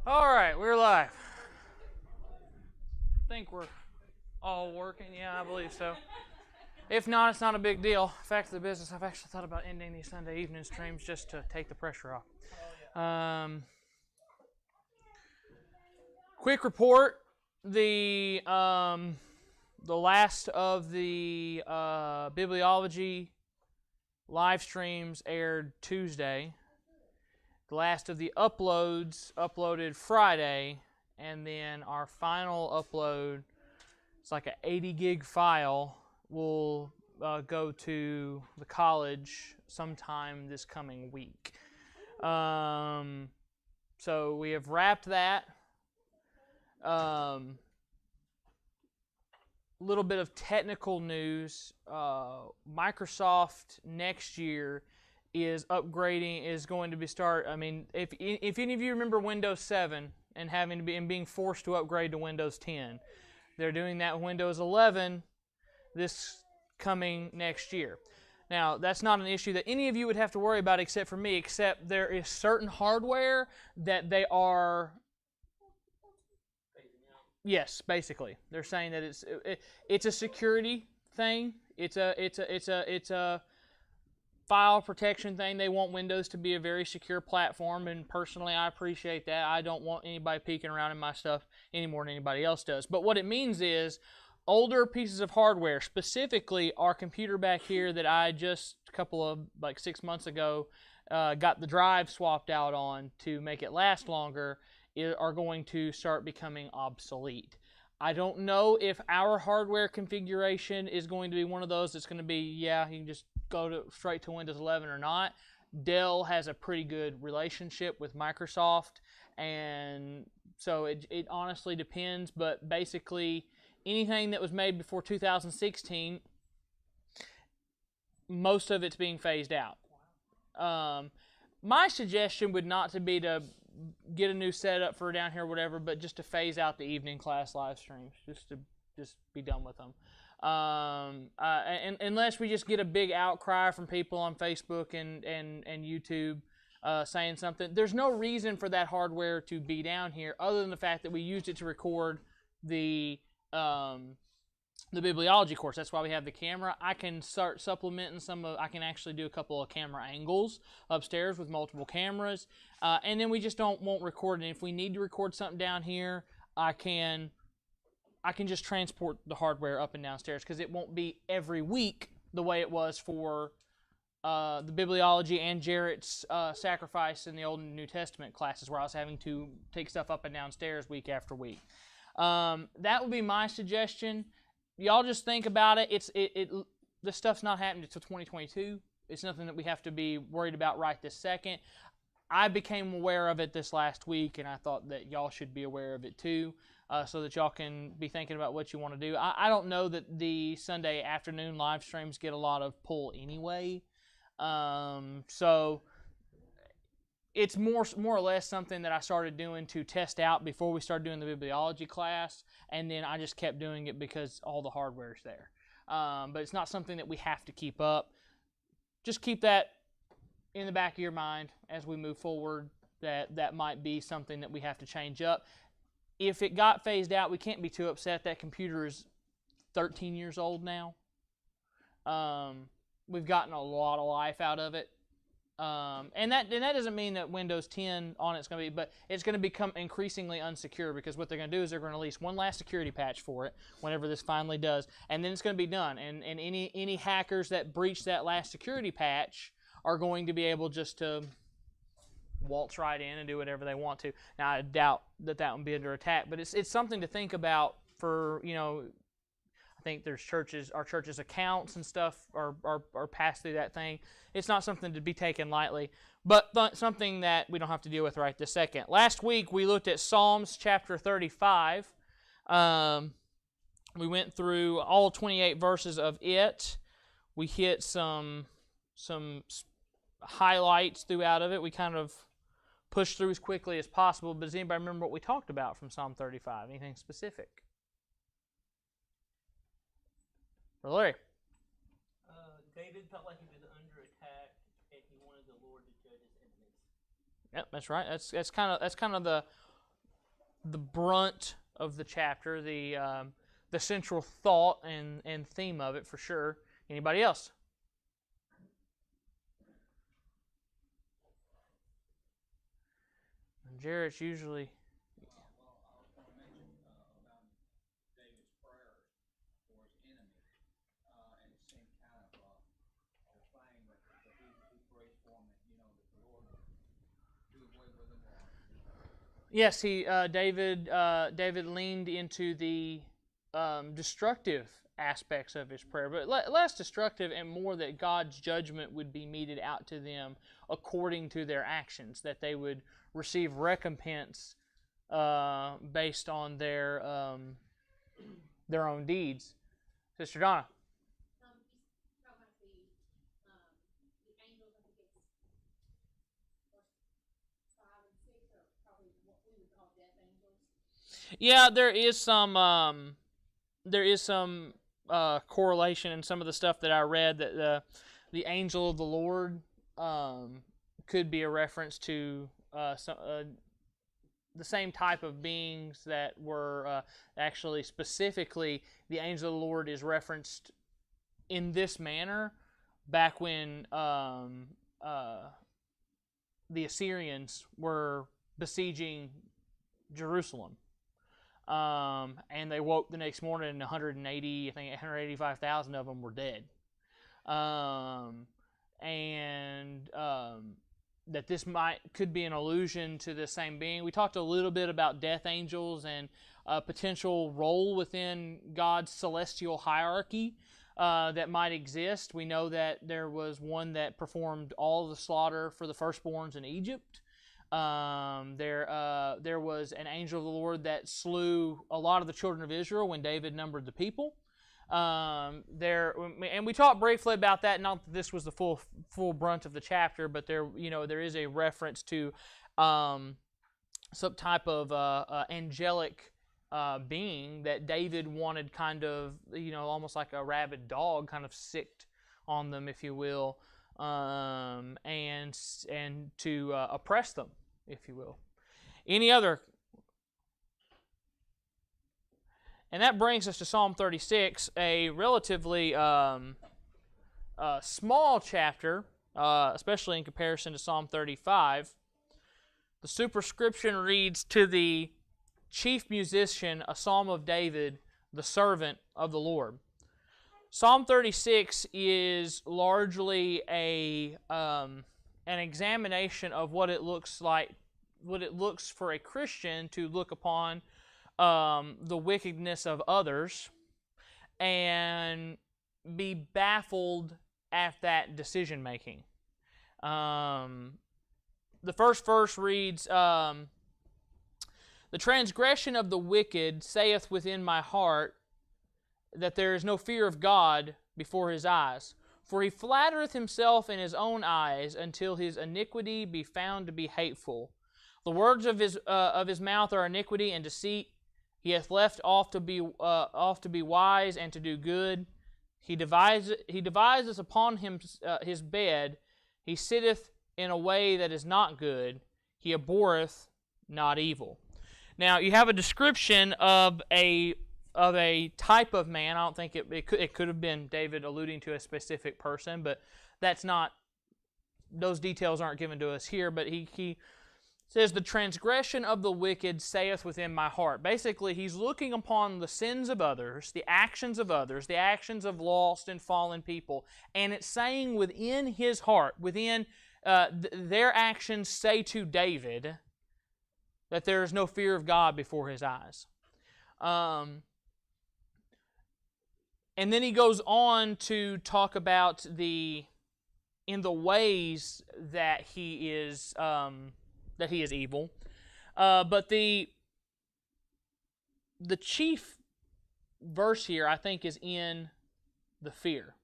All right, we're live. I think we're all working. Yeah, I believe so. If not, it's not a big deal. Fact of the business, I've actually thought about ending these Sunday evening streams just to take the pressure off. Quick report: the last of the bibliology live streams aired Tuesday. The last of the uploads uploaded Friday, and then our final upload, it's like an 80 gig file, will go to the college sometime this coming week. So we have wrapped that. Little bit of technical news. Microsoft next year is upgrading, is going to be if any of you remember Windows 7 and being forced to upgrade to Windows 10, they're doing that with Windows 11 this coming next year. Now, that's not an issue that any of you would have to worry about except for me, except there is certain hardware that they are... Yes, basically. They're saying that it's a security thing. It's a file protection thing. They want Windows to be a very secure platform, and personally I appreciate that. I don't want anybody peeking around in my stuff any more than anybody else does. But what it means is older pieces of hardware, specifically our computer back here that I just a couple of 6 months ago got the drive swapped out on to make it last longer, are going to start becoming obsolete. I don't know if our hardware configuration is going to be one of those that's going to be, yeah, you can just go straight to Windows 11 or not. Dell has a pretty good relationship with Microsoft, and so it honestly depends, but basically anything that was made before 2016, most of it's being phased out. My suggestion would not to be to get a new setup for down here or whatever, but just to phase out the evening class live streams, just be done with them. And unless we just get a big outcry from people on Facebook and YouTube saying something, there's no reason for that hardware to be down here other than the fact that we used it to record the bibliology course. That's why we have the camera. I can start supplementing I can actually do a couple of camera angles upstairs with multiple cameras, and then we just won't record it. If we need to record something down here, I can just transport the hardware up and downstairs, because it won't be every week the way it was for the bibliology and Jarrett's sacrifice in the Old and New Testament classes, where I was having to take stuff up and downstairs week after week. That would be my suggestion. Y'all just think about it. This stuff's not happening until 2022. It's nothing that we have to be worried about right this second. I became aware of it this last week, and I thought that y'all should be aware of it too, so that y'all can be thinking about what you want to do. I don't know that the Sunday afternoon live streams get a lot of pull anyway, so it's more or less something that I started doing to test out before we started doing the bibliology class, and then I just kept doing it because all the hardware's there. But it's not something that we have to keep up. Just keep that in the back of your mind as we move forward, that might be something that we have to change up. If it got phased out, we can't be too upset. That computer is 13 years old now. We've gotten a lot of life out of it. And that doesn't mean that Windows 10 on it's going to be, but it's going to become increasingly unsecure, because what they're going to do is they're going to release one last security patch for it whenever this finally does, and then it's going to be done. And any hackers that breach that last security patch are going to be able just to waltz right in and do whatever they want to. Now, I doubt that will be under attack, but it's something to think about for, I think there's our church's accounts and stuff are passed through that thing. It's not something to be taken lightly, but something that we don't have to deal with right this second. Last week we looked at Psalms chapter 35. We went through all 28 verses of it. We hit some highlights throughout of it. We kind of pushed through as quickly as possible, but does anybody remember what we talked about from Psalm 35? Anything specific? Larry? David felt like he was under attack, and he wanted the Lord to judge his enemies. Yep, that's right. That's kind of the brunt of the chapter, the central thought and theme of it for sure. Anybody else? Jarrett's usually. Well, I was going to mention about David's prayers for his enemy, and it seemed kind of defying that he prays for him, that that the Lord would do away with him. Yes, David leaned into the destructive aspects of his prayer, but less destructive and more that God's judgment would be meted out to them according to their actions, that they would receive recompense based on their own deeds. Sister Donna. Yeah, there is some correlation in some of the stuff that I read that the angel of the Lord could be a reference to the same type of beings that were actually specifically the angel of the Lord is referenced in this manner back when the Assyrians were besieging Jerusalem. And they woke the next morning and 185,000 of them were dead. That this could be an allusion to the same being. We talked a little bit about death angels and a potential role within God's celestial hierarchy that might exist. We know that there was one that performed all the slaughter for the firstborns in Egypt. There was an angel of the Lord that slew a lot of the children of Israel when David numbered the people. And we talked briefly about that. Not that this was the full brunt of the chapter, but there is a reference to some type of angelic being that David wanted, kind of almost like a rabid dog, kind of sicked on them, if you will. And to oppress them, if you will. Any other? And that brings us to Psalm 36, a relatively small chapter, especially in comparison to Psalm 35. The superscription reads, "To the chief musician, a psalm of David, the servant of the Lord." Psalm 36 is largely an examination of what it looks like, what it looks for a Christian to look upon the wickedness of others and be baffled at that decision making. The first verse reads, "The transgression of the wicked saith within my heart, that there is no fear of God before his eyes. For he flattereth himself in his own eyes, until his iniquity be found to be hateful. The words of his mouth are iniquity and deceit. He hath left off to be wise and to do good. He deviseth upon him his bed. He sitteth in a way that is not good. He abhorreth not evil." Now you have a description of a type of man. I don't think it could have been David alluding to a specific person, but that's not, those details aren't given to us here. But he says, "The transgression of the wicked saith within my heart." Basically, he's looking upon the sins of others, the actions of others, the actions of lost and fallen people, and it's saying within his heart, within their actions say to David that there is no fear of God before his eyes. And then he goes on to talk about in the ways that he is evil. But the chief verse here, I think, is in the fear.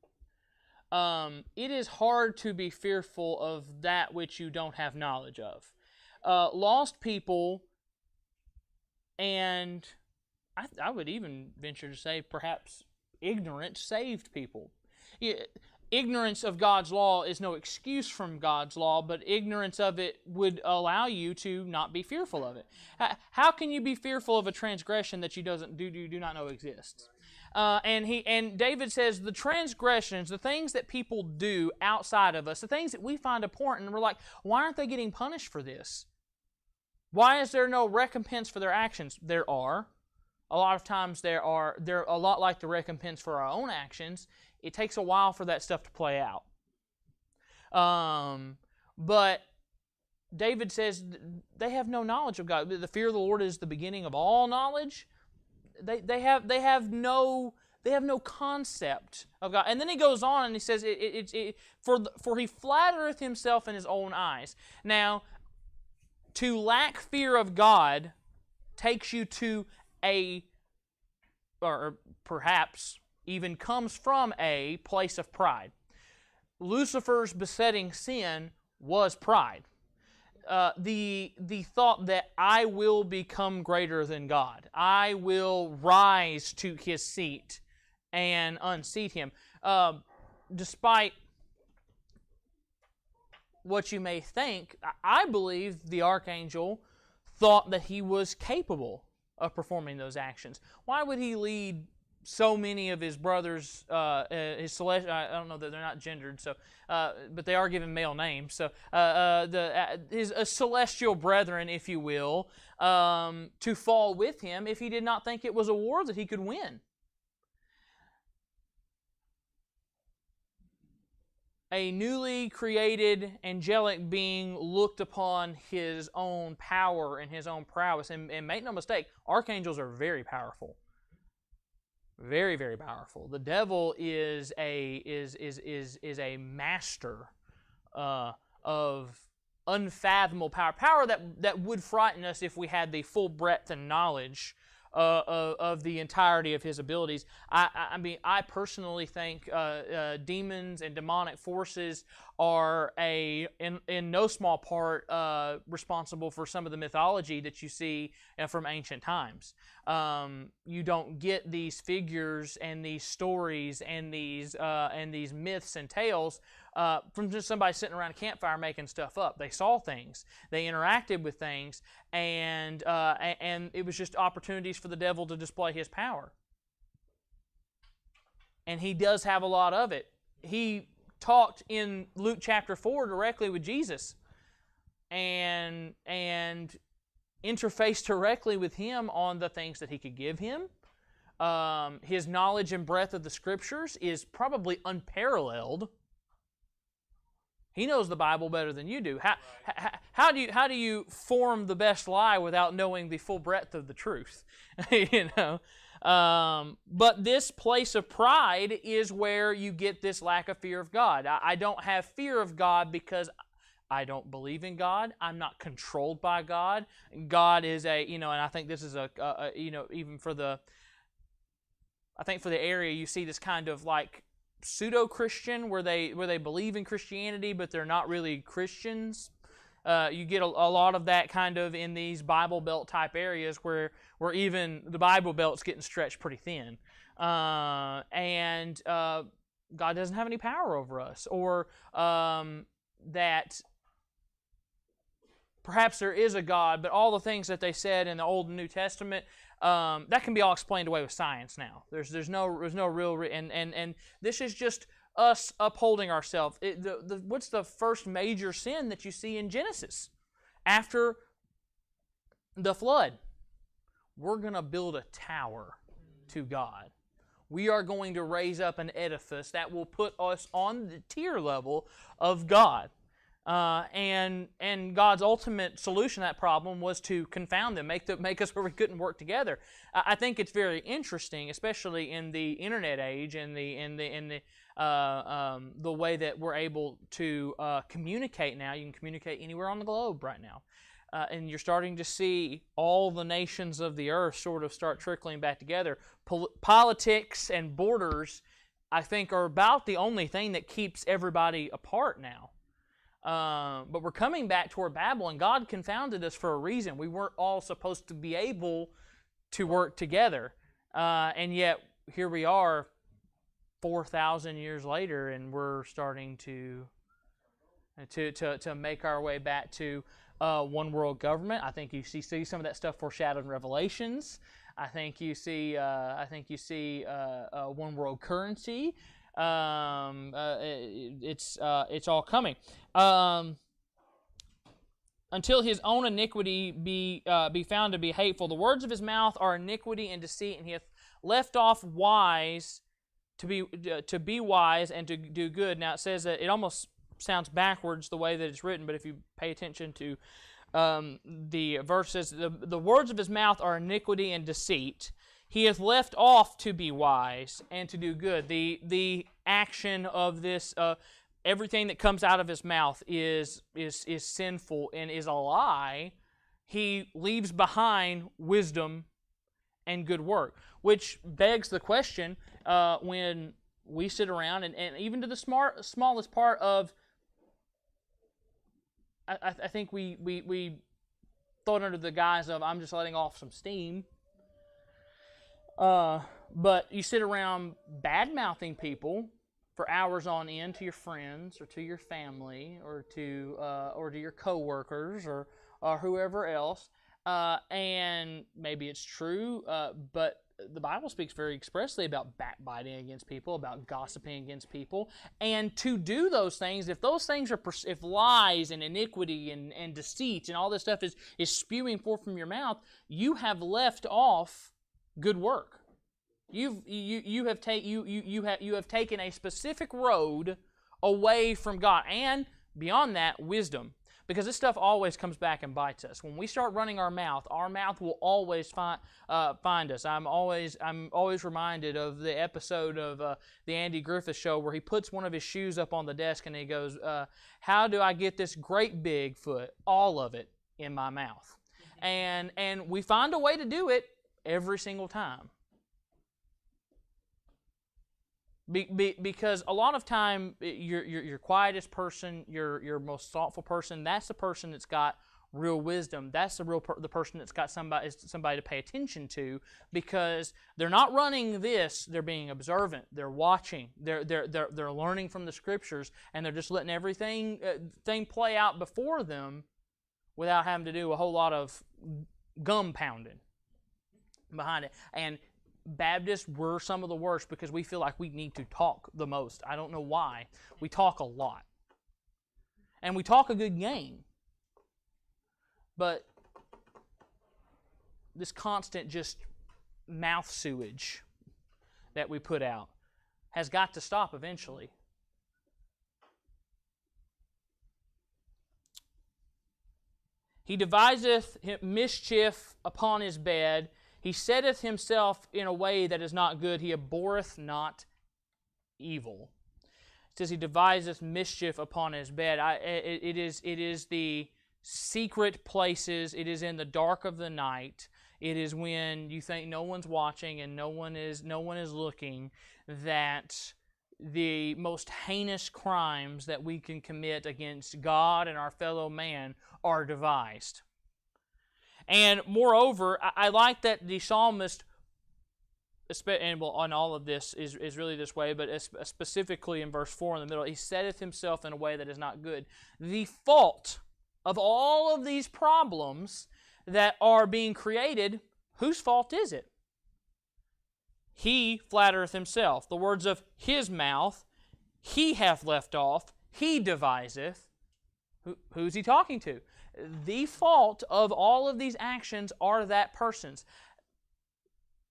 It is hard to be fearful of that which you don't have knowledge of. Lost people, and I would even venture to say perhaps ignorant saved people. ignorance of God's law is no excuse from God's law, but ignorance of it would allow you to not be fearful of it. How can you be fearful of a transgression that you do not know exists? And David says the transgressions, the things that people do outside of us, the things that we find important, we're like, why aren't they getting punished for this? Why is there no recompense for their actions? There are. A lot of times they're a lot like the recompense for our own actions. It takes a while for that stuff to play out. But David says they have no knowledge of God. The fear of the Lord is the beginning of all knowledge. They have no concept of God. And then he goes on and he says, for he flattereth himself in his own eyes. Now, to lack fear of God takes you to or perhaps even comes from a place of pride. Lucifer's besetting sin was pride. The thought that I will become greater than God. I will rise to His seat and unseat Him. Despite what you may think, I believe the archangel thought that he was capable of performing those actions. Why would he lead so many of his brothers, his celestial, I don't know that they're not gendered, so, but they are given male names, so his celestial brethren, if you will, to fall with him if he did not think it was a war that he could win? A newly created angelic being looked upon his own power and his own prowess. And make no mistake, archangels are very powerful. Very, very powerful. The devil is a master of unfathomable power. Power that would frighten us if we had the full breadth and knowledge of the entirety of his abilities. I personally think demons and demonic forces are in no small part responsible for some of the mythology that you see from ancient times. You don't get these figures and these stories and these myths and tales from just somebody sitting around a campfire making stuff up. They saw things, they interacted with things, and it was just opportunities for the devil to display his power. And he does have a lot of it. He talked in Luke chapter 4 directly with Jesus and interfaced directly with him on the things that he could give him. His knowledge and breadth of the Scriptures is probably unparalleled. He knows the Bible better than you do. How do you form the best lie without knowing the full breadth of the truth? You know. But this place of pride is where you get this lack of fear of God. I don't have fear of God because I don't believe in God. I'm not controlled by God. God is and I think this is even for the area, you see this kind of like pseudo-Christian where they believe in Christianity but they're not really Christians. You get a lot of that kind of in these Bible Belt type areas where even the Bible Belt's getting stretched pretty thin. And God doesn't have any power over us. Or that perhaps there is a God, but all the things that they said in the Old and New Testament, that can be all explained away with science now. There's no real... And this is just us upholding ourselves. What's the first major sin that you see in Genesis? After the flood, we're going to build a tower to God. We are going to raise up an edifice that will put us on the tier level of God. And God's ultimate solution to that problem was to confound them, make us where we couldn't work together. I think it's very interesting, especially in the internet age and the way that we're able to communicate now. You can communicate anywhere on the globe right now. And you're starting to see all the nations of the earth sort of start trickling back together. Politics and borders, I think, are about the only thing that keeps everybody apart now. But we're coming back toward Babylon. God confounded us for a reason. We weren't all supposed to be able to work together. And yet, here we are 4,000 years later, and we're starting to make our way back to one world government. I think you see some of that stuff foreshadowed in Revelations. I think you see one world currency. It's all coming. Until his own iniquity be found to be hateful. The words of his mouth are iniquity and deceit, and he hath left off wise to be wise and to do good. Now it says that it almost sounds backwards the way that it's written, but if you pay attention to the verse says, the words of his mouth are iniquity and deceit. He hath left off to be wise and to do good. The action of this, everything that comes out of his mouth is sinful and is a lie. He leaves behind wisdom and good work, which begs the question when we sit around and even to the smallest part of, I think we throw it under the guise of I'm just letting off some steam. But you sit around bad-mouthing people for hours on end to your friends or to your family or to your coworkers or whoever else, and maybe it's true, but the Bible speaks very expressly about backbiting against people, about gossiping against people, and to do those things, if those things are, if lies and iniquity and deceit and all this stuff is spewing forth from your mouth, you have left off good work. You have taken a specific road away from God, and beyond that, wisdom. Because this stuff always comes back and bites us. When we start running our mouth will always find us. I'm always reminded of the episode of the Andy Griffith Show where he puts one of his shoes up on the desk and he goes, "How do I get this great big foot, all of it, in my mouth?" And we find a way to do it every single time. Because a lot of time, your quietest person, your most thoughtful person, that's the person that's got real wisdom. That's the person that's got somebody to pay attention to, because they're not running this. They're being observant. They're watching. They're learning from the Scriptures, and they're just letting everything thing play out before them, without having to do a whole lot of gum pounding behind it. And Baptists were some of the worst because we feel like we need to talk the most. I don't know why. We talk a lot. And we talk a good game. But this constant just mouth sewage that we put out has got to stop eventually. He deviseth mischief upon his bed. He setteth himself in a way that is not good. He abhorreth not evil. It says he deviseth mischief upon his bed. It is the secret places. It is in the dark of the night. It is when you think no one's watching and no one is looking, that the most heinous crimes that we can commit against God and our fellow man are devised. And moreover, I like that the psalmist, and on all of this is really this way, but specifically in verse 4 in the middle, he setteth himself in a way that is not good. The fault of all of these problems that are being created, whose fault is it? He flattereth himself. The words of his mouth, he hath left off, he deviseth. Who's he talking to? The fault of all of these actions are that person's.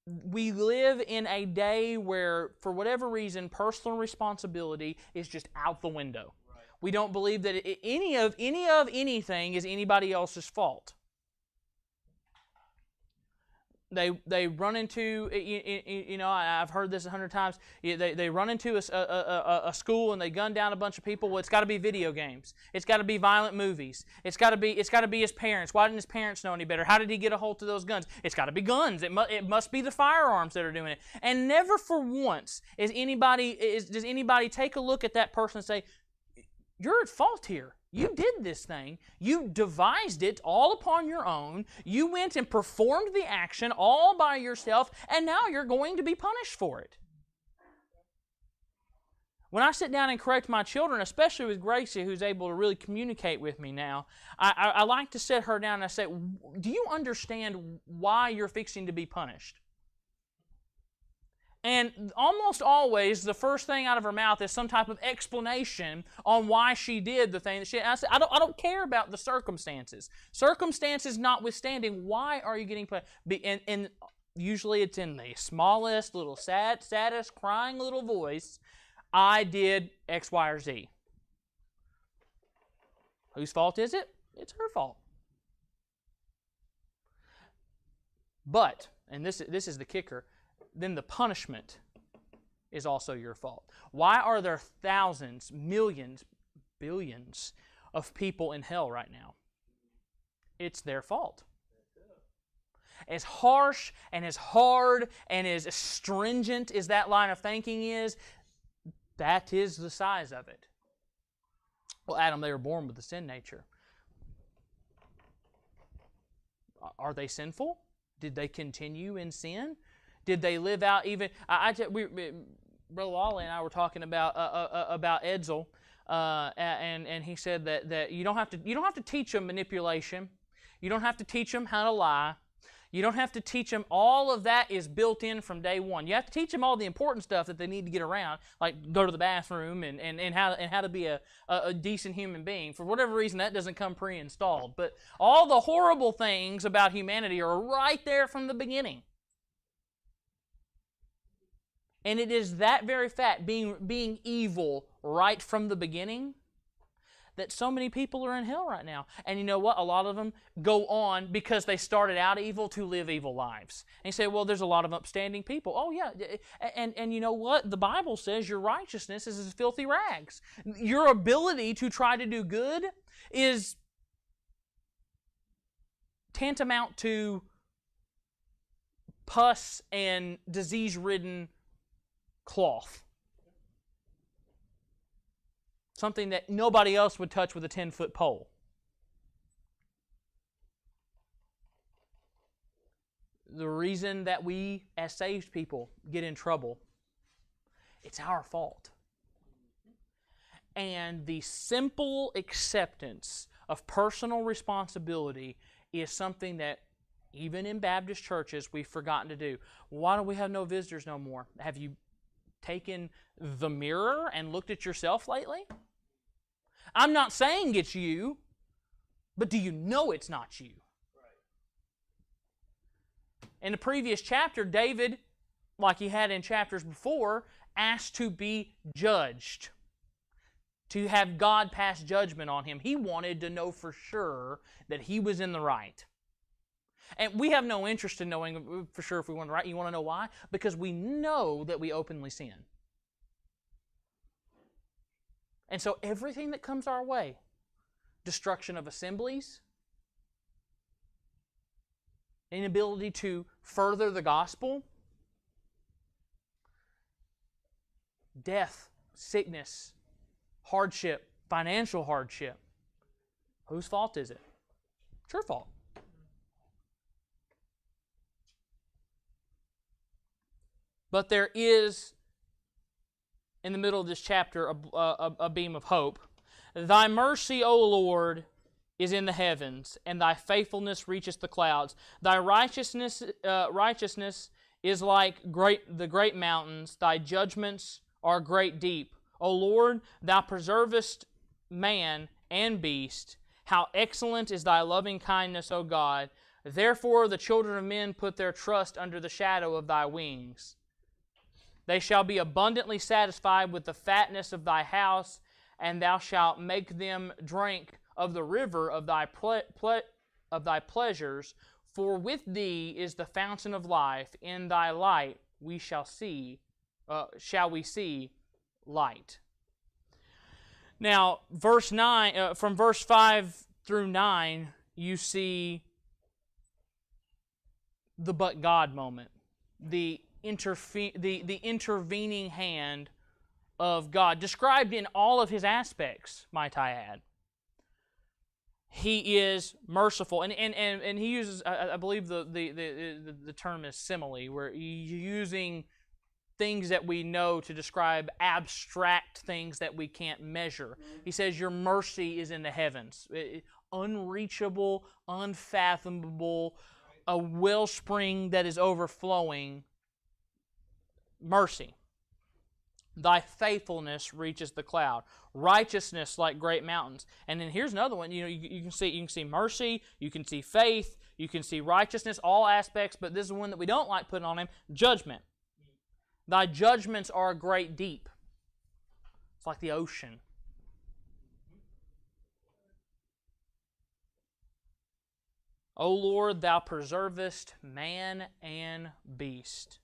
We live in a day where, for whatever reason, personal responsibility is just out the window. Right. We don't believe that any of anything is anybody else's fault. They run into, I've heard this 100 times, they run into a school and they gun down a bunch of people. Well, it's got to be video games. It's got to be violent movies. It's got to be his parents. Why didn't his parents know any better? How did he get a hold of those guns? It's got to be guns. It must be the firearms that are doing it. And never for once does anybody take a look at that person and say, you're at fault here. You did this thing. You devised it all upon your own. You went and performed the action all by yourself, and now you're going to be punished for it. When I sit down and correct my children, especially with Gracie, who's able to really communicate with me now, I like to sit her down and I say, do you understand why you're fixing to be punished? And almost always, the first thing out of her mouth is some type of explanation on why she did the thing that she did. I said, I don't care about the circumstances. Circumstances notwithstanding, why are you getting punished? And usually it's in the smallest, little saddest, crying little voice. I did X, Y, or Z. Whose fault is it? It's her fault. But, and this is the kicker, then the punishment is also your fault. Why are there thousands, millions, billions of people in hell right now? It's their fault. As harsh and as hard and as stringent as that line of thinking is, that is the size of it. Well, Adam, they were born with the sin nature. Are they sinful? Did they continue in sin? Did they live out even? Brother Lawley and I were talking about Edsel, and he said that you don't have to teach them manipulation. You don't have to teach them how to lie. You don't have to teach them. All of that is built in from day one. You have to teach them all the important stuff that they need to get around, like go to the bathroom and how to be a decent human being. For whatever reason, that doesn't come pre-installed. But all the horrible things about humanity are right there from the beginning. And it is that very fact, being evil right from the beginning, that so many people are in hell right now. And you know what? A lot of them go on, because they started out evil, to live evil lives. And you say, well, there's a lot of upstanding people. Oh, yeah. And you know what? The Bible says your righteousness is as filthy rags. Your ability to try to do good is tantamount to pus and disease-ridden cloth. Something that nobody else would touch with a 10-foot pole. The reason that we, as saved people, get in trouble, it's our fault. And the simple acceptance of personal responsibility is something that even in Baptist churches we've forgotten to do. Why do we have no visitors no more? Have you taken the mirror and looked at yourself lately? I'm not saying it's you, but do you know it's not you? In the previous chapter, David, like he had in chapters before, asked to be judged, to have God pass judgment on him. He wanted to know for sure that he was in the right. And we have no interest in knowing for sure if we want to right. You want to know why? Because we know that we openly sin. And so everything that comes our way, destruction of assemblies, inability to further the gospel, death, sickness, hardship, financial hardship, whose fault is it? It's your fault. But there is, in the middle of this chapter, a beam of hope. Thy mercy, O Lord, is in the heavens, and thy faithfulness reacheth the clouds. Thy righteousness is like the great mountains. Thy judgments are great deep. O Lord, thou preservest man and beast. How excellent is thy loving kindness, O God. Therefore the children of men put their trust under the shadow of thy wings. They shall be abundantly satisfied with the fatness of thy house, and thou shalt make them drink of the river of thy pleasures. For with thee is the fountain of life. In thy light we shall we see light. Now, verse 9, from verse 5 through 9, you see the but God moment, the intervening hand of God, described in all of His aspects, might I add. He is merciful, and He uses, I believe the term is simile, where you're using things that we know to describe abstract things that we can't measure. He says your mercy is in the heavens. Unreachable, unfathomable, a wellspring that is overflowing mercy. Thy faithfulness reaches the cloud. Righteousness like great mountains. And then here's another one. You can see mercy, you can see faith, you can see righteousness, all aspects, but this is one that we don't like putting on him, judgment. Thy judgments are a great deep. It's like the ocean. O Lord, thou preservest man and beast.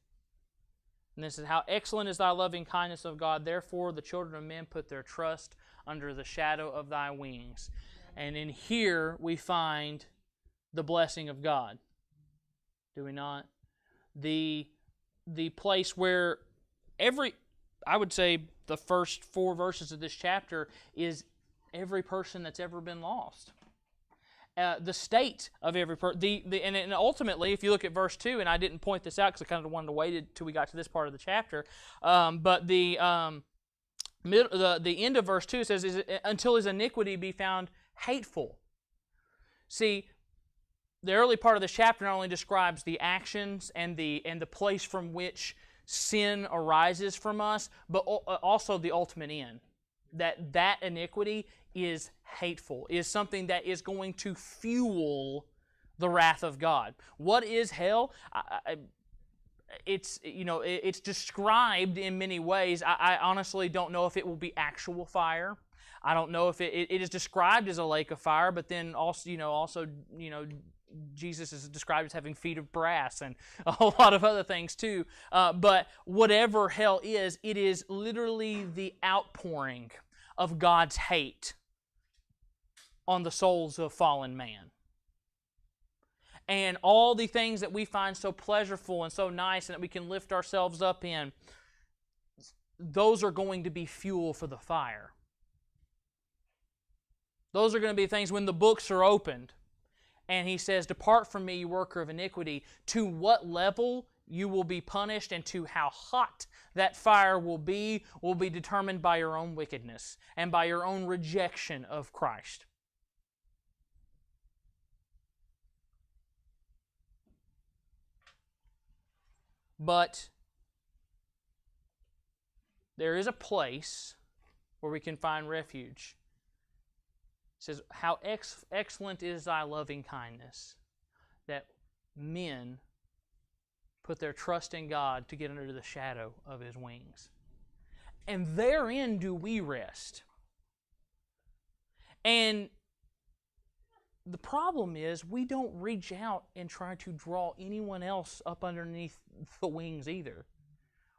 And this is how excellent is thy loving kindness of God. Therefore, the children of men put their trust under the shadow of thy wings. And in here we find the blessing of God. Do we not? The place where I would say the first 4 verses of this chapter is every person that's ever been lost. The state of every person. And ultimately, if you look at verse 2, and I didn't point this out because I kind of wanted to wait until we got to this part of the chapter, but the end of verse 2 says, until his iniquity be found hateful. See, the early part of the chapter not only describes the actions and the place from which sin arises from us, but also the ultimate end. That iniquity is hateful, is something that is going to fuel the wrath of God. What is hell? It's described in many ways. I honestly don't know if it will be actual fire. I don't know if it is described as a lake of fire, but then also Jesus is described as having feet of brass and a whole lot of other things too. But whatever hell is, it is literally the outpouring of God's hate on the souls of fallen man. And all the things that we find so pleasurable and so nice and that we can lift ourselves up in, those are going to be fuel for the fire. Those are going to be things when the books are opened. And he says, depart from me, you worker of iniquity. To what level you will be punished and to how hot that fire will be determined by your own wickedness and by your own rejection of Christ. But there is a place where we can find refuge. It says, how excellent is thy loving kindness, that men put their trust in God to get under the shadow of His wings. And therein do we rest. And the problem is we don't reach out and try to draw anyone else up underneath the wings either.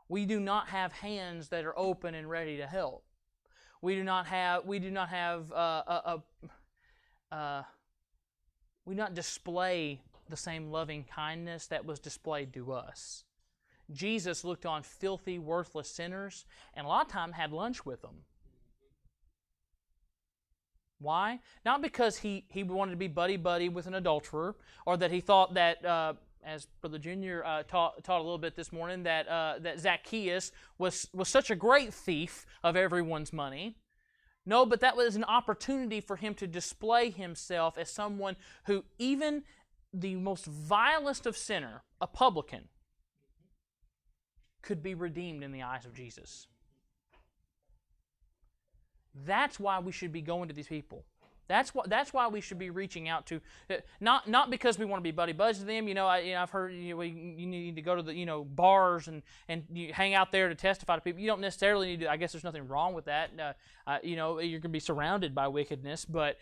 We do not have hands that are open and ready to help. We do not display the same loving kindness that was displayed to us. Jesus looked on filthy, worthless sinners and a lot of time had lunch with them. Why? Not because he wanted to be buddy-buddy with an adulterer, or that he thought that, as Brother Junior taught a little bit this morning, that Zacchaeus was such a great thief of everyone's money. No, but that was an opportunity for him to display himself as someone who, even the most vilest of sinner, a publican, could be redeemed in the eyes of Jesus. That's why we should be going to these people. That's why we should be reaching out to, not because we want to be buddy-buddies with them. I've heard you need to go to the bars and you hang out there to testify to people. You don't necessarily need to. I guess there's nothing wrong with that. You're going to be surrounded by wickedness, but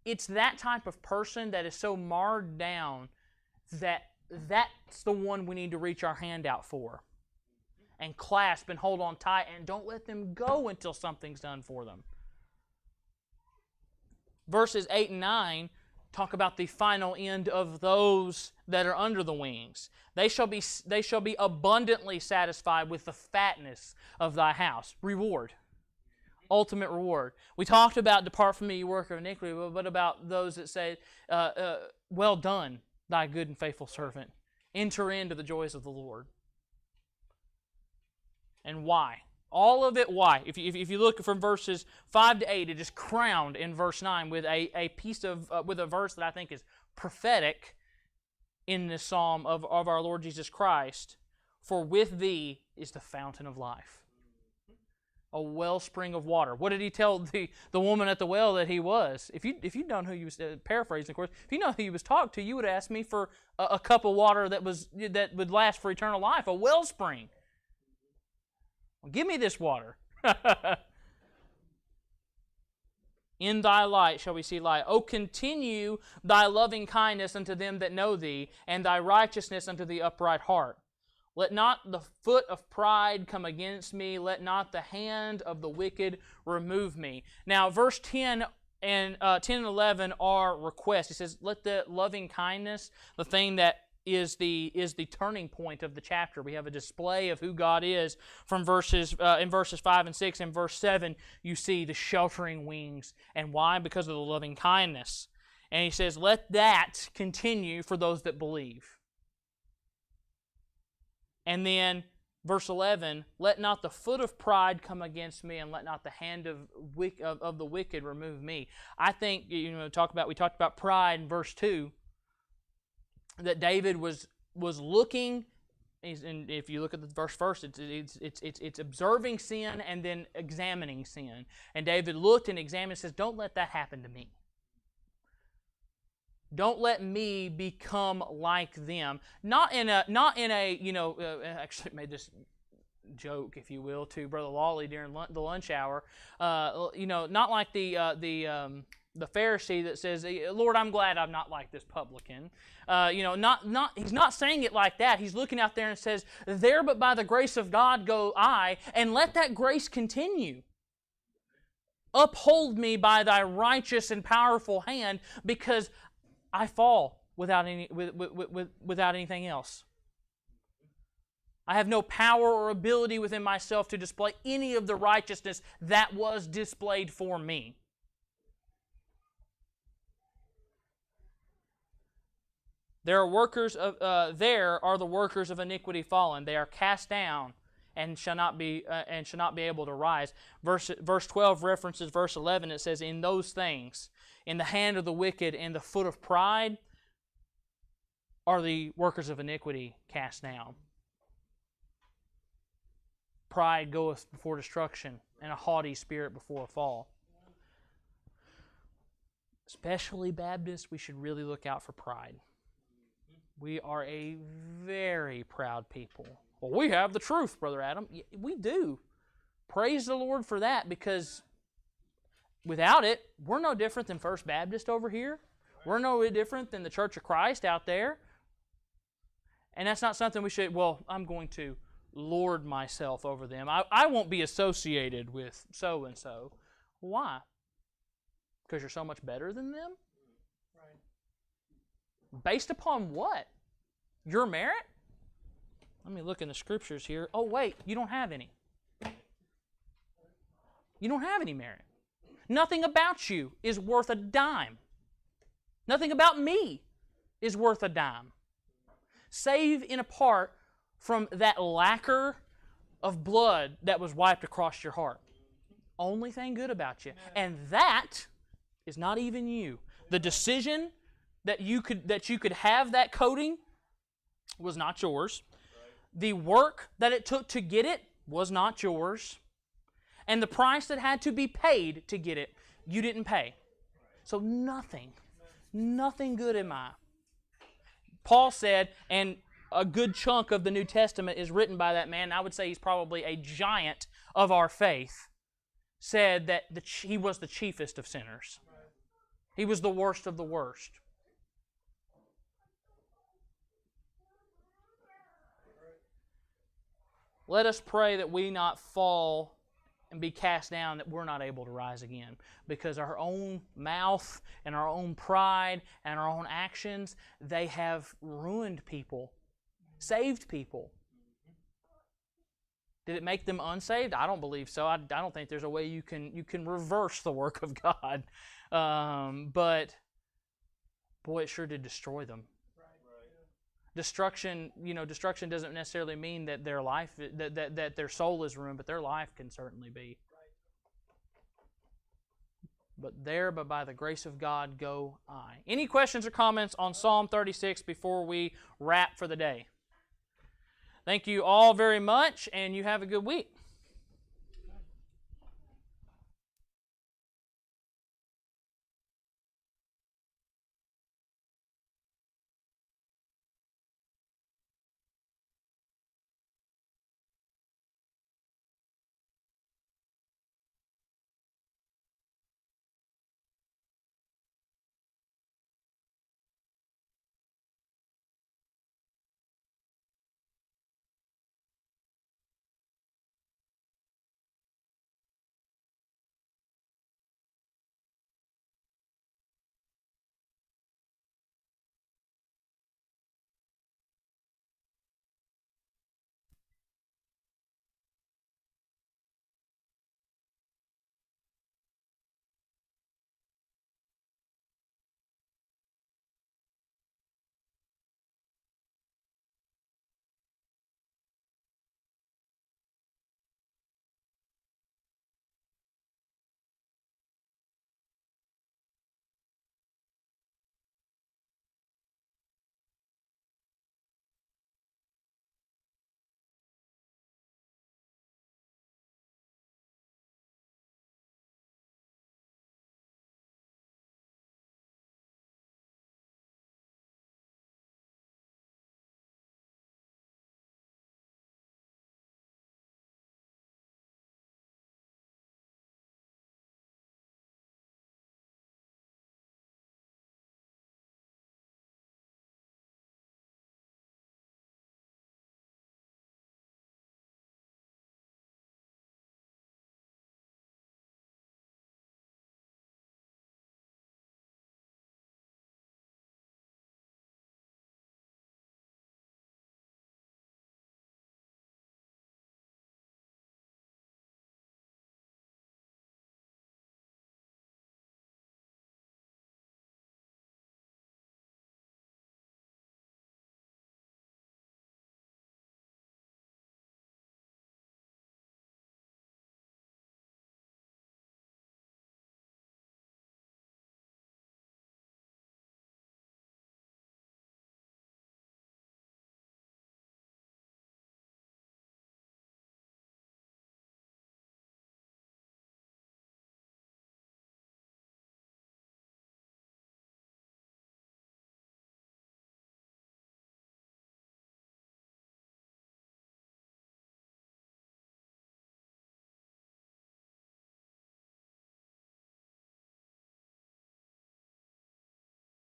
it's that type of person that is so marred down that's the one we need to reach our hand out for and clasp and hold on tight and don't let them go until something's done for them. Verses 8 and 9 talk about the final end of those that are under the wings. They shall be abundantly satisfied with the fatness of thy house. Reward. Ultimate reward. We talked about depart from me, you worker of iniquity, but about those that say, well done, thy good and faithful servant. Enter into the joys of the Lord. And why? All of it, why? If you look from verses 5 to 8, it is crowned in verse 9 with a piece of, with a verse that I think is prophetic in this psalm of our Lord Jesus Christ. For with thee is the fountain of life, a wellspring of water. What did he tell the woman at the well that he was? If you'd known who he was, paraphrasing of course, if you know who he was talking to, you would ask me for a cup of water that would last for eternal life, a wellspring. Well, give me this water. In thy light shall we see light. O continue thy loving kindness unto them that know thee, and thy righteousness unto the upright heart. Let not the foot of pride come against me. Let not the hand of the wicked remove me. Now, verse 10 and 11 are requests. He says, let the loving kindness, the thing that is the turning point of the chapter. We have a display of who God is from verses 5 and 6. In verse 7, you see the sheltering wings. And why? Because of the loving kindness. And he says, let that continue for those that believe. And then verse 11, let not the foot of pride come against me, and let not the hand of the wicked remove me. I think, we talked about pride in verse 2, that David was looking, and if you look at the verse first, it's observing sin and then examining sin. And David looked and examined and says, don't let that happen to me. Don't let me become like them. Not in a actually made this joke, if you will, to Brother Lawley during the lunch hour. Not like the Pharisee that says, Lord, I'm glad I'm not like this publican. He's not saying it like that. He's looking out there and says, there but by the grace of God go I, and let that grace continue. Uphold me by thy righteous and powerful hand, because I fall without anything else. I have no power or ability within myself to display any of the righteousness that was displayed for me. There are the workers of iniquity fallen. They are cast down and shall not be able to rise. Verse 12 references verse 11. It says, in those things, in the hand of the wicked and the foot of pride, are the workers of iniquity cast down. Pride goeth before destruction, and a haughty spirit before a fall. Especially Baptists, we should really look out for pride. We are a very proud people. Well, we have the truth, Brother Adam. We do. Praise the Lord for that, because without it, we're no different than First Baptist over here. We're no different than the Church of Christ out there. And that's not something we should, I'm going to lord myself over them. I won't be associated with so-and-so. Why? Because you're so much better than them? Right. Based upon what? Your merit? Let me look in the Scriptures here. Oh, wait, you don't have any. You don't have any merit. Nothing about you is worth a dime. Nothing about me is worth a dime. Save in a part from that lacquer of blood that was wiped across your heart. Only thing good about you. And that is not even you. The decision that you could have that coating was not yours. The work that it took to get it was not yours. And the price that had to be paid to get it, you didn't pay. So nothing good am I. Paul said, and a good chunk of the New Testament is written by that man, I would say he's probably a giant of our faith, said that he was the chiefest of sinners. He was the worst of the worst. Let us pray that we not fall and be cast down, that we're not able to rise again. Because our own mouth and our own pride and our own actions, they have ruined people, saved people. Did it make them unsaved? I don't believe so. I don't think there's a way you can reverse the work of God. But boy, it sure did destroy them. destruction, destruction doesn't necessarily mean that their life, that their soul is ruined, but their life can certainly be. But by the grace of God go I. Any questions or comments on Psalm 36 before we wrap for the day? Thank you all very much, and you have a good week.